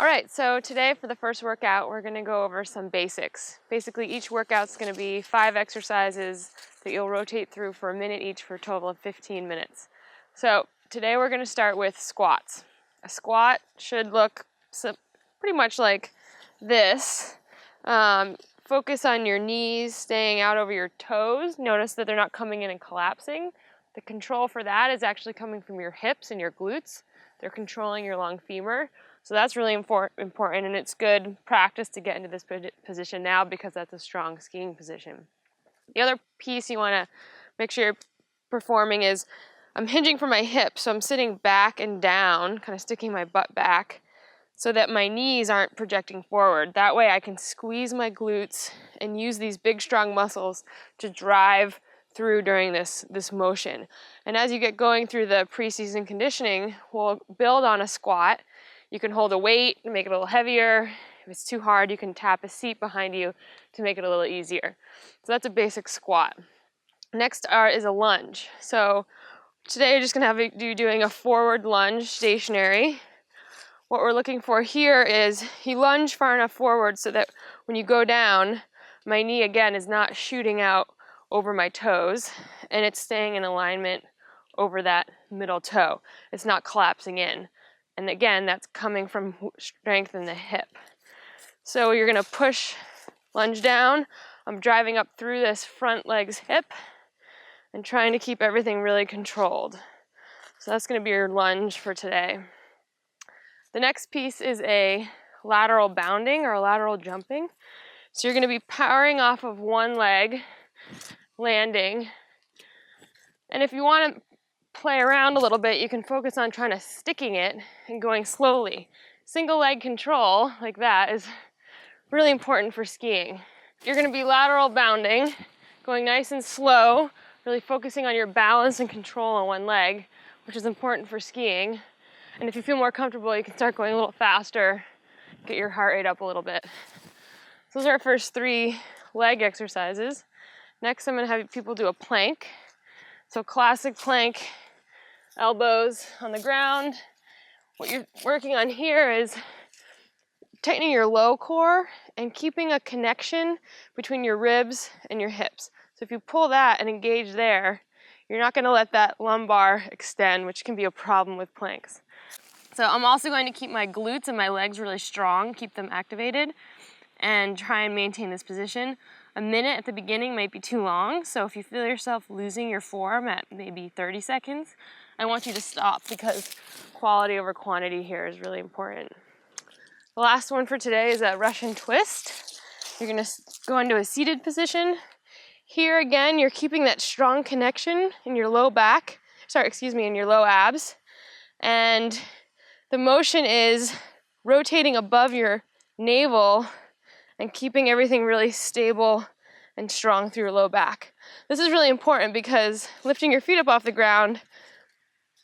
All right, so today for the first workout, we're gonna go over some basics. Basically, each workout's gonna be 5 exercises that you'll rotate through for a minute each for a total of 15 minutes. So today we're gonna start with squats. A squat should look pretty much like this. Focus on your knees staying out over your toes. Notice that they're not coming in and collapsing. The control for that is actually coming from your hips and your glutes. They're controlling your long femur. So that's really important, and it's good practice to get into this position now because that's a strong skiing position. The other piece you want to make sure you're performing is I'm hinging from my hips, so I'm sitting back and down, kind of sticking my butt back so that my knees aren't projecting forward. That way I can squeeze my glutes and use these big strong muscles to drive through during this motion. And as you get going through the preseason conditioning, we'll build on a squat. You can hold a weight and make it a little heavier. If it's too hard, you can tap a seat behind you to make it a little easier. So that's a basic squat. Next is a lunge. So today you're just gonna have you doing a forward lunge stationary. What we're looking for here is you lunge far enough forward so that when you go down, my knee again is not shooting out over my toes and it's staying in alignment over that middle toe. It's not collapsing in. And again, that's coming from strength in the hip. So you're gonna push, lunge down. I'm driving up through this front leg's hip and trying to keep everything really controlled. So that's gonna be your lunge for today. The next piece is a lateral bounding or lateral jumping. So you're gonna be powering off of one leg, landing. And if you wanna play around a little bit, you can focus on trying to sticking it and going slowly. Single leg control like that is really important for skiing. You're going to be lateral bounding, going nice and slow, really focusing on your balance and control on one leg, which is important for skiing. And if you feel more comfortable, you can start going a little faster, get your heart rate up a little bit. So those are our first 3 leg exercises. Next, I'm going to have people do a plank. So classic plank, elbows on the ground. What you're working on here is tightening your low core and keeping a connection between your ribs and your hips. So if you pull that and engage there, you're not going to let that lumbar extend, which can be a problem with planks. So I'm also going to keep my glutes and my legs really strong, keep them activated, and try and maintain this position. A minute at the beginning might be too long, so if you feel yourself losing your form at maybe 30 seconds, I want you to stop because quality over quantity here is really important. The last one for today is a Russian twist. You're gonna go into a seated position. Here again, you're keeping that strong connection in your low back, in your low abs. And the motion is rotating above your navel and keeping everything really stable and strong through your low back. This is really important because lifting your feet up off the ground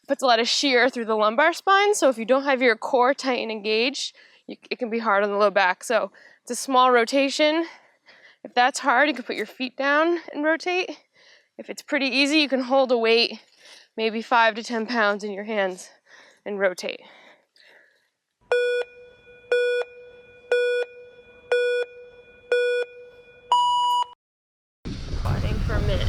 puts a lot of shear through the lumbar spine, so if you don't have your core tight and engaged, it can be hard on the low back. So it's a small rotation. If that's hard, you can put your feet down and rotate. If it's pretty easy, you can hold a weight, maybe 5 to 10 pounds in your hands and rotate. For a minute.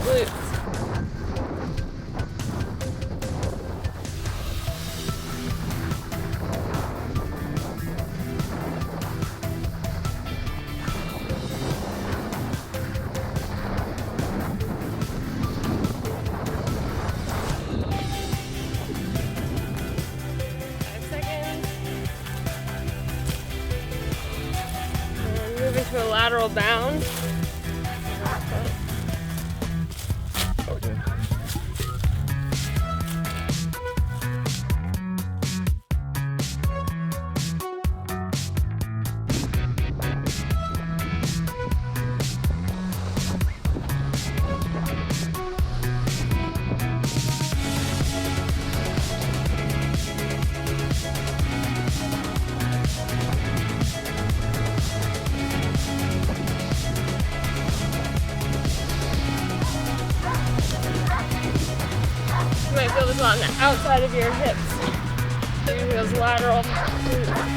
glutes. To a lateral bound. Okay. You might feel this on the outside of your hips. Maybe those lateral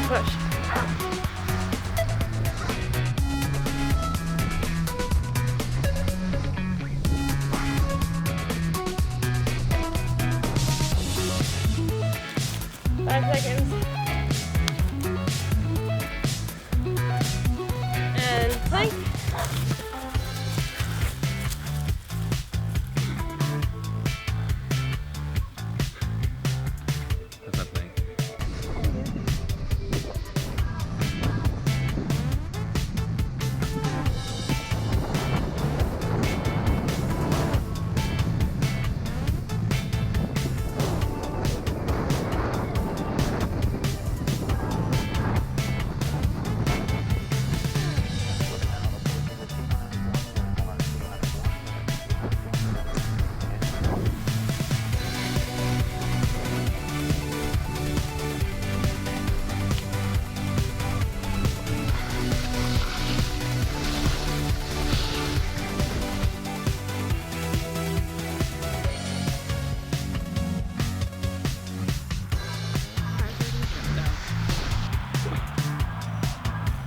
push. Five seconds. And plank. That's not playing.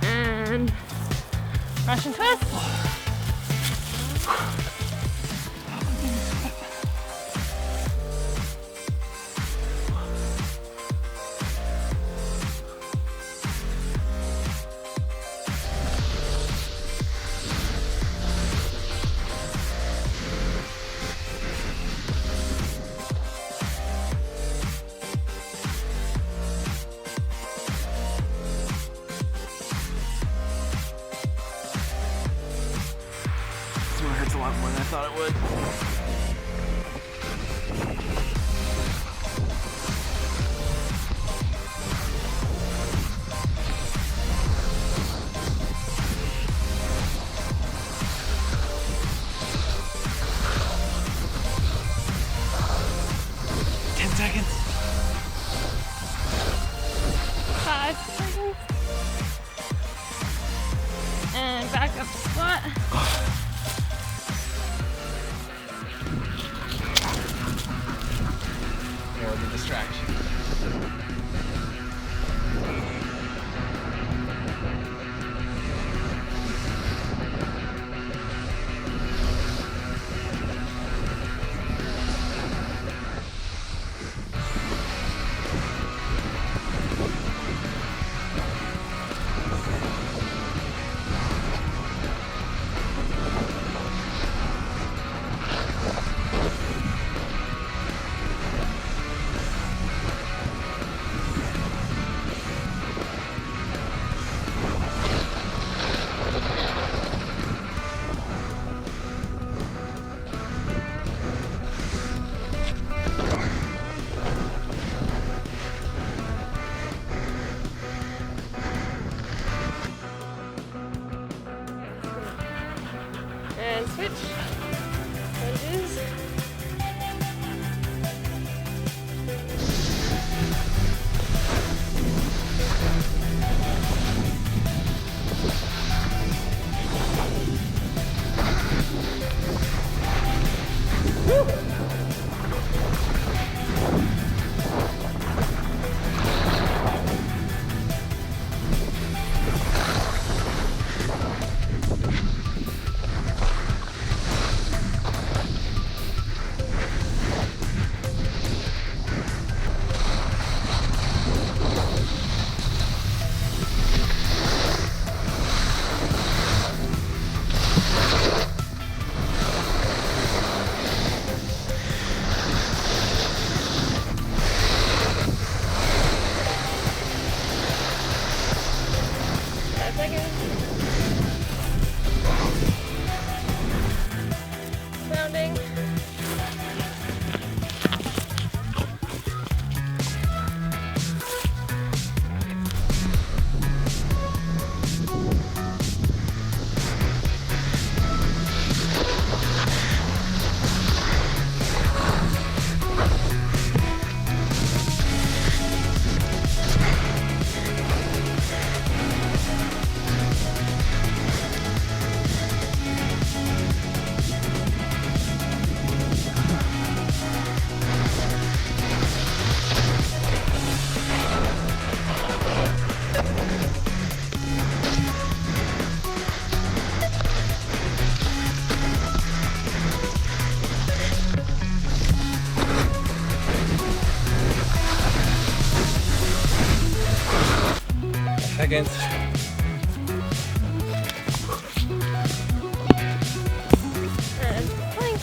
And Russian twist. This one hurts a lot more than I thought it would. Seconds. 5 seconds. And back up to squat. More of a distraction. seconds. And plank.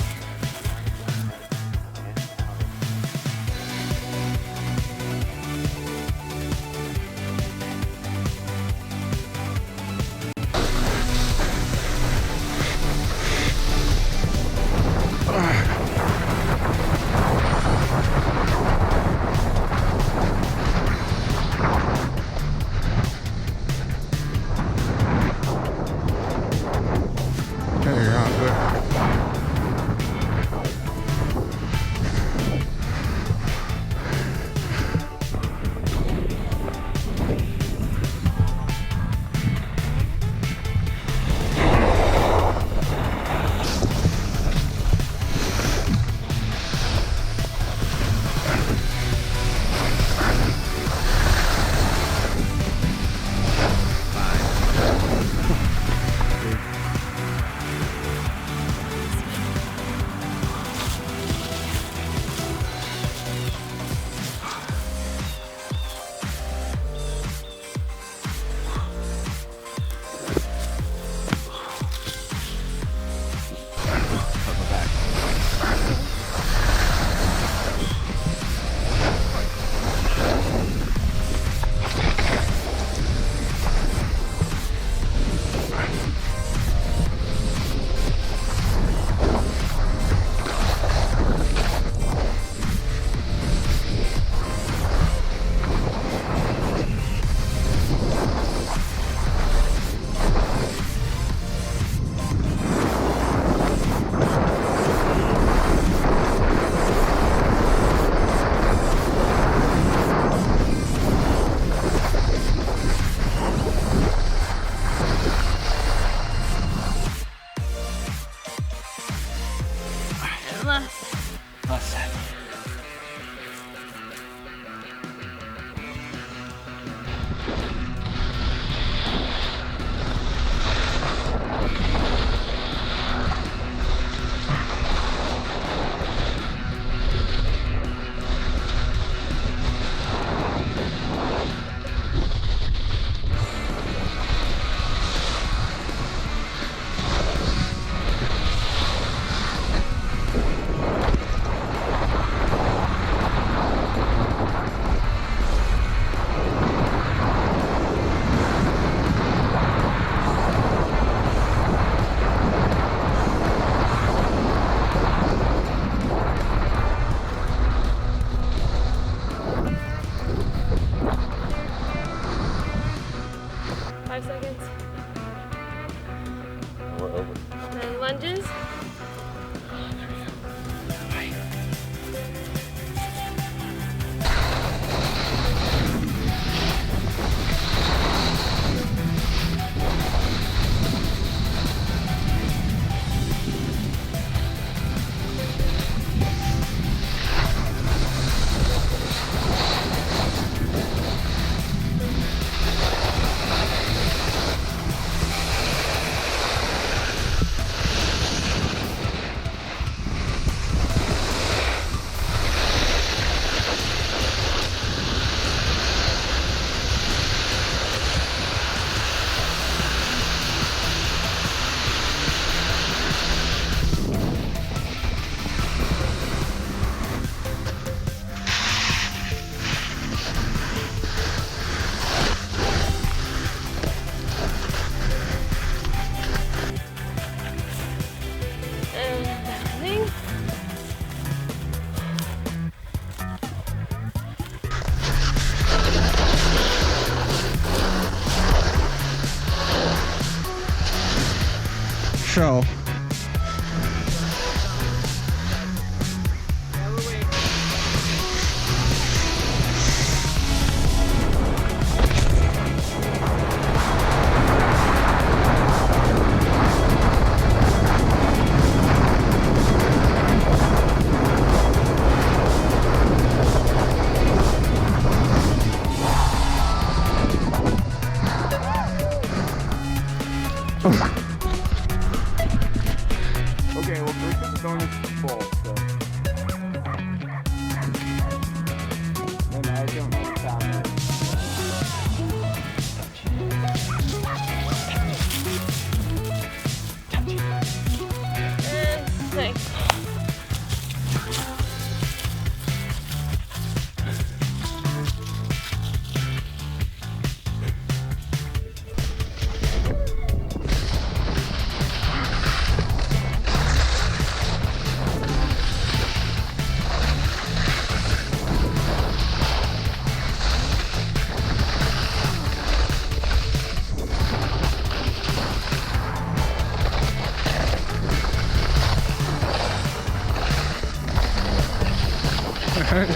hurt.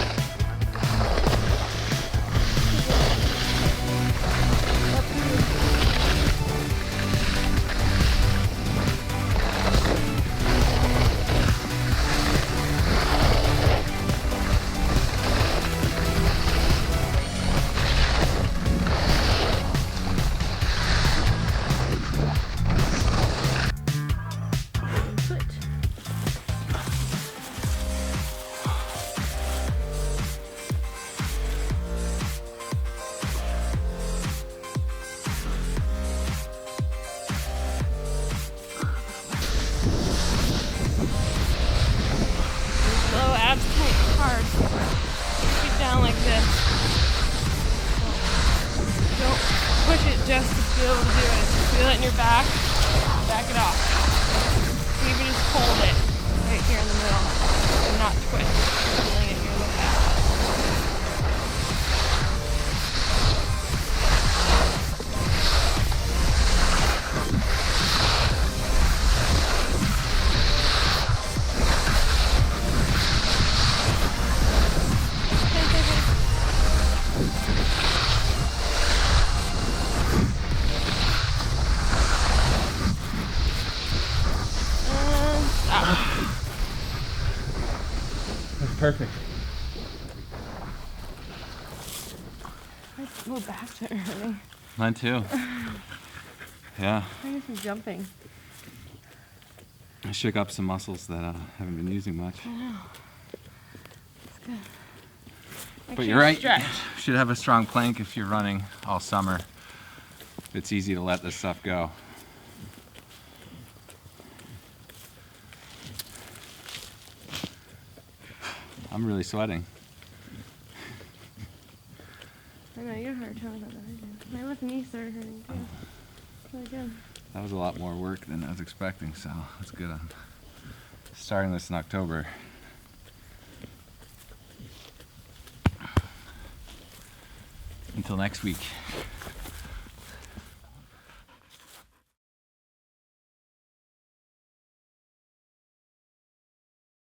Just to be able to do it. Feel it in your back. Back it off. Even just hold it right here in the middle and not twist. Feeling it in your low back. Perfect. My back's hurting. Mine too. Yeah. I need some jumping. I shook up some muscles that I haven't been using much. I know. It's good. But you're right. You should have a strong plank if you're running all summer. It's easy to let this stuff go. I'm really sweating. I know, your heart tones are hurting. My left knee started hurting too. It's really good. That was a lot more work than I was expecting, so that's good. I'm starting this in October. Until next week.